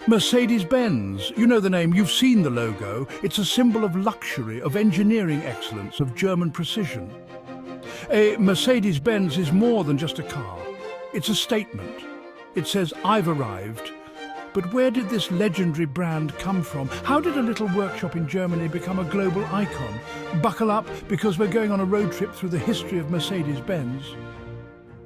Mercedes-Benz, you know the name, you've seen the logo. It's a symbol of luxury, of engineering excellence, of German precision. A Mercedes-Benz is more than just a car. It's a statement. It says, I've arrived. But where did this legendary brand come from? How did a little workshop in Germany become a global icon? Buckle up, because we're going on a road trip through the history of Mercedes-Benz.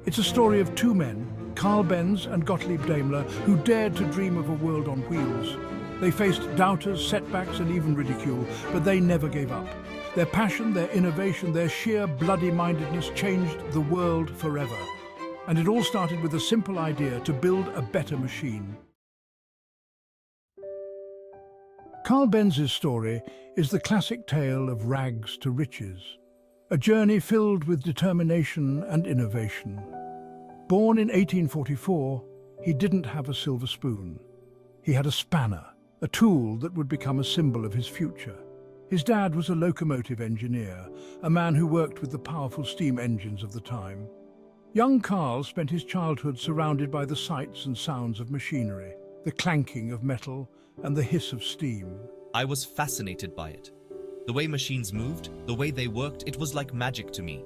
It's a story of two men, Karl Benz and Gottlieb Daimler, who dared to dream of a world on wheels. They faced doubters, setbacks and even ridicule, but they never gave up. Their passion, their innovation, their sheer bloody-mindedness changed the world forever. And it all started with a simple idea to build a better machine. Karl Benz's story is the classic tale of rags to riches, a journey filled with determination and innovation. Born in 1844, he didn't have a silver spoon. He had a spanner, a tool that would become a symbol of his future. His dad was a locomotive engineer, a man who worked with the powerful steam engines of the time. Young Karl spent his childhood surrounded by the sights and sounds of machinery, the clanking of metal and the hiss of steam. I was fascinated by it. The way machines moved, the way they worked, it was like magic to me.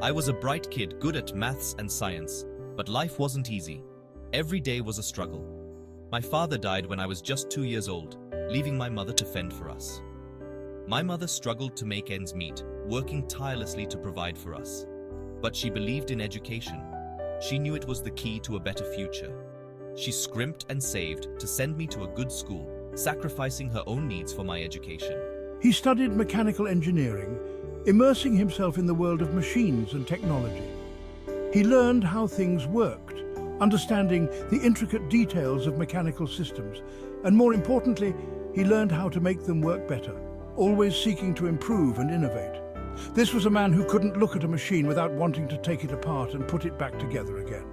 I was a bright kid, good at maths and science, but life wasn't easy. Every day was a struggle. My father died when I was just 2 years old, leaving my mother to fend for us. My mother struggled to make ends meet, working tirelessly to provide for us. But she believed in education. She knew it was the key to a better future. She scrimped and saved to send me to a good school, sacrificing her own needs for my education. He studied mechanical engineering, immersing himself in the world of machines and technology. He learned how things worked, understanding the intricate details of mechanical systems, and more importantly, he learned how to make them work better, always seeking to improve and innovate. This was a man who couldn't look at a machine without wanting to take it apart and put it back together again.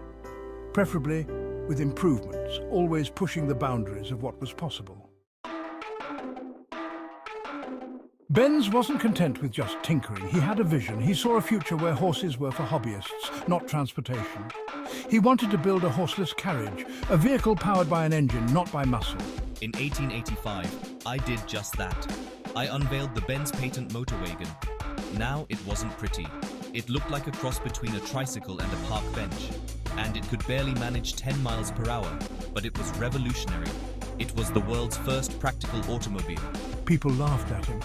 Preferably with improvements, always pushing the boundaries of what was possible. Benz wasn't content with just tinkering. He had a vision. He saw a future where horses were for hobbyists, not transportation. He wanted to build a horseless carriage, a vehicle powered by an engine, not by muscle. In 1885, I did just that. I unveiled the Benz Patent Motorwagen. Now it wasn't pretty. It looked like a cross between a tricycle and a park bench. And it could barely manage 10 miles per hour, but it was revolutionary. It was the world's first practical automobile. People laughed at him.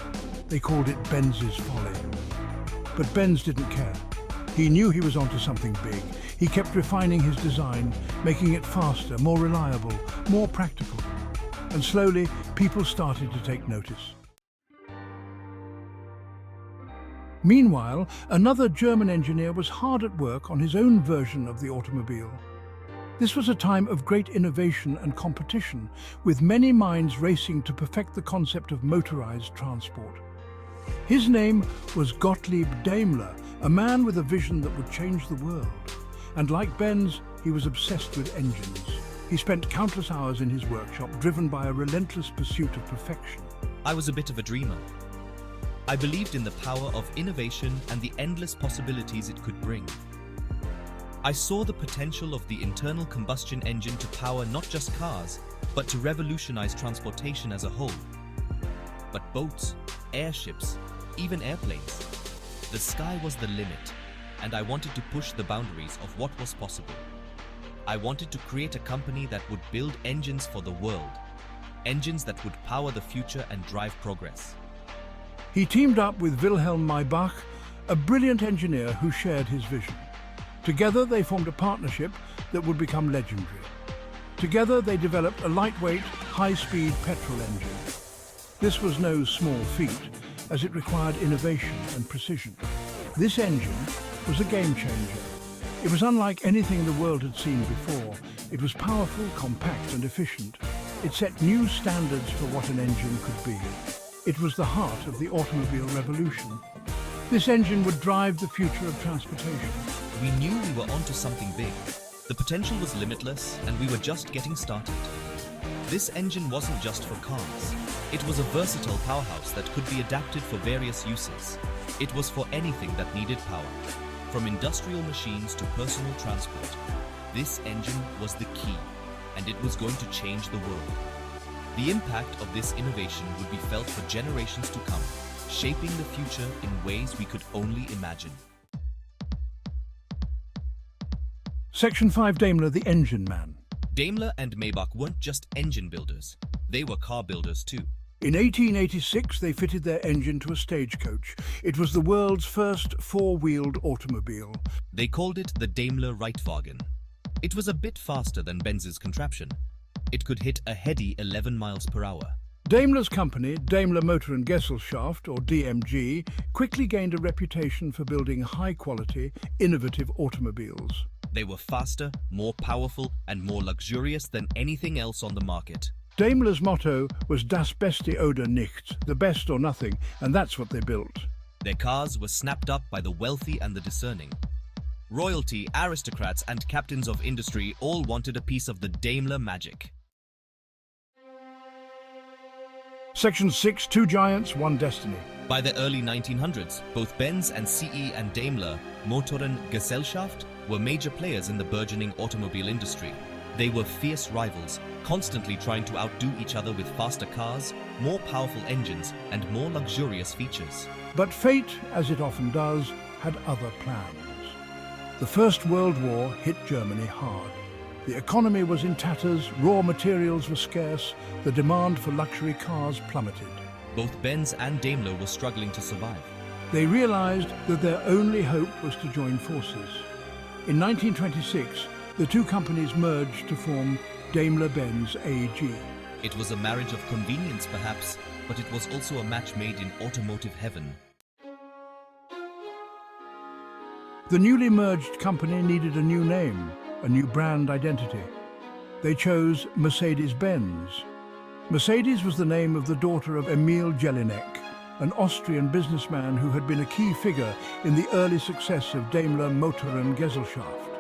They called it Benz's folly. But Benz didn't care. He knew he was onto something big. He kept refining his design, making it faster, more reliable, more practical. And slowly, people started to take notice. Meanwhile, another German engineer was hard at work on his own version of the automobile. This was a time of great innovation and competition, with many minds racing to perfect the concept of motorized transport. His name was Gottlieb Daimler, a man with a vision that would change the world. And like Benz, he was obsessed with engines. He spent countless hours in his workshop, driven by a relentless pursuit of perfection. I was a bit of a dreamer. I believed in the power of innovation and the endless possibilities it could bring. I saw the potential of the internal combustion engine to power not just cars, but to revolutionize transportation as a whole. But boats, airships, even airplanes. The sky was the limit, and I wanted to push the boundaries of what was possible. I wanted to create a company that would build engines for the world, engines that would power the future and drive progress. He teamed up with Wilhelm Maybach, a brilliant engineer who shared his vision. Together they formed a partnership that would become legendary. Together they developed a lightweight, high-speed petrol engine. This was no small feat, as it required innovation and precision. This engine was a game changer. It was unlike anything the world had seen before. It was powerful, compact and efficient. It set new standards for what an engine could be. It was the heart of the automobile revolution. This engine would drive the future of transportation. We knew we were onto something big. The potential was limitless, and we were just getting started. This engine wasn't just for cars. It was a versatile powerhouse that could be adapted for various uses. It was for anything that needed power, from industrial machines to personal transport. This engine was the key, and it was going to change the world. The impact of this innovation would be felt for generations to come, shaping the future in ways we could only imagine. Section 5 Daimler, the engine man. Daimler and Maybach weren't just engine builders, they were car builders too. In 1886, they fitted their engine to a stagecoach. It was the world's first four-wheeled automobile. They called it the Daimler Reitwagen. It was a bit faster than Benz's contraption. It could hit a heady 11 miles per hour. Daimler's company, Daimler Motor and Gesellschaft, or DMG, quickly gained a reputation for building high-quality, innovative automobiles. They were faster, more powerful, and more luxurious than anything else on the market. Daimler's motto was Das Beste oder Nichts, the best or nothing, and that's what they built. Their cars were snapped up by the wealthy and the discerning. Royalty, aristocrats, and captains of industry all wanted a piece of the Daimler magic. Section 6, Two Giants, One Destiny. By the early 1900s, both Benz and CE and Daimler Motoren Gesellschaft were major players in the burgeoning automobile industry. They were fierce rivals, constantly trying to outdo each other with faster cars, more powerful engines, and more luxurious features. But fate, as it often does, had other plans. The First World War hit Germany hard. The economy was in tatters, raw materials were scarce, the demand for luxury cars plummeted. Both Benz and Daimler were struggling to survive. They realized that their only hope was to join forces. In 1926, the two companies merged to form Daimler-Benz AG. It was a marriage of convenience perhaps, but it was also a match made in automotive heaven. The newly merged company needed a new name, a new brand identity. They chose Mercedes-Benz. Mercedes was the name of the daughter of Emil Jelinek, an Austrian businessman who had been a key figure in the early success of Daimler Motor and Gesellschaft.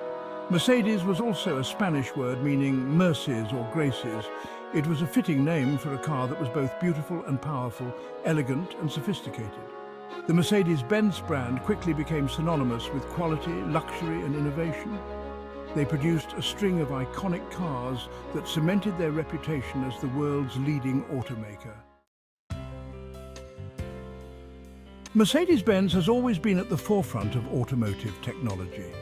Mercedes was also a Spanish word meaning mercies or graces. It was a fitting name for a car that was both beautiful and powerful, elegant and sophisticated. The Mercedes-Benz brand quickly became synonymous with quality, luxury and innovation. They produced a string of iconic cars that cemented their reputation as the world's leading automaker. Mercedes-Benz has always been at the forefront of automotive technology.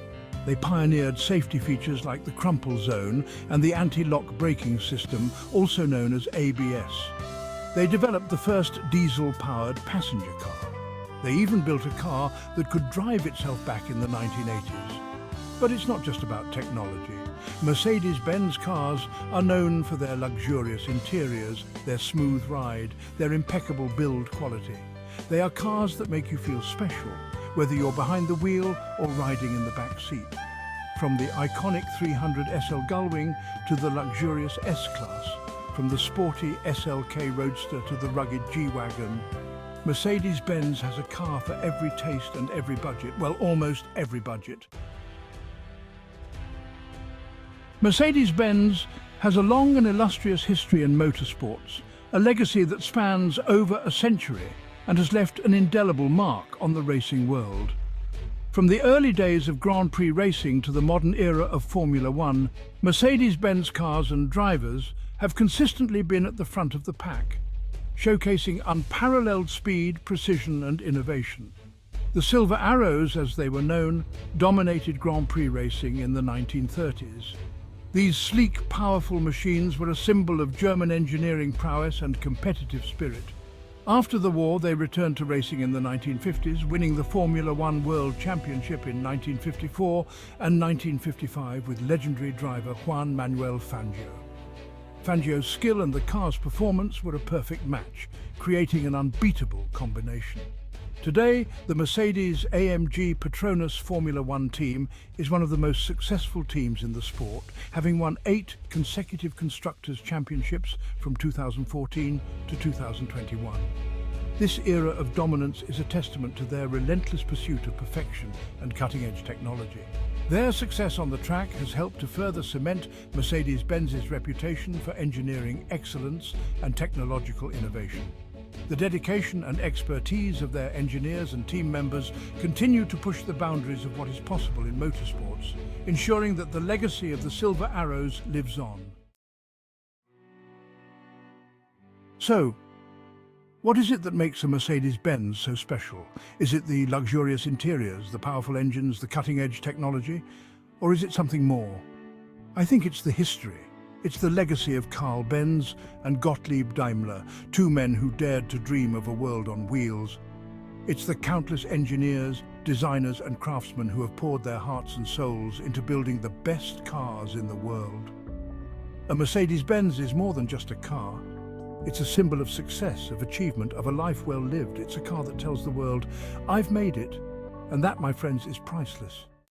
They pioneered safety features like the crumple zone and the anti-lock braking system, also known as ABS. They developed the first diesel-powered passenger car. They even built a car that could drive itself back in the 1980s. But it's not just about technology. Mercedes-Benz cars are known for their luxurious interiors, their smooth ride, their impeccable build quality. They are cars that make you feel special, whether you're behind the wheel or riding in the back seat. From the iconic 300 SL Gullwing to the luxurious S-Class, from the sporty SLK Roadster to the rugged G-Wagon, Mercedes-Benz has a car for every taste and every budget, well, almost every budget. Mercedes-Benz has a long and illustrious history in motorsports, a legacy that spans over a century and has left an indelible mark on the racing world. From the early days of Grand Prix racing to the modern era of Formula One, Mercedes-Benz cars and drivers have consistently been at the front of the pack, showcasing unparalleled speed, precision and innovation. The Silver Arrows, as they were known, dominated Grand Prix racing in the 1930s. These sleek, powerful machines were a symbol of German engineering prowess and competitive spirit. After the war, they returned to racing in the 1950s, winning the Formula One World Championship in 1954 and 1955 with legendary driver Juan Manuel Fangio. Fangio's skill and the car's performance were a perfect match, creating an unbeatable combination. Today, the Mercedes-AMG Petronas Formula One team is one of the most successful teams in the sport, having won 8 consecutive Constructors' Championships from 2014 to 2021. This era of dominance is a testament to their relentless pursuit of perfection and cutting-edge technology. Their success on the track has helped to further cement Mercedes-Benz's reputation for engineering excellence and technological innovation. The dedication and expertise of their engineers and team members continue to push the boundaries of what is possible in motorsports, ensuring that the legacy of the Silver Arrows lives on. So, what is it that makes a Mercedes-Benz so special? Is it the luxurious interiors, the powerful engines, the cutting-edge technology? Or is it something more? I think it's the history. It's the legacy of Karl Benz and Gottlieb Daimler, two men who dared to dream of a world on wheels. It's the countless engineers, designers and craftsmen who have poured their hearts and souls into building the best cars in the world. A Mercedes-Benz is more than just a car. It's a symbol of success, of achievement, of a life well lived. It's a car that tells the world, I've made it. And that, my friends, is priceless.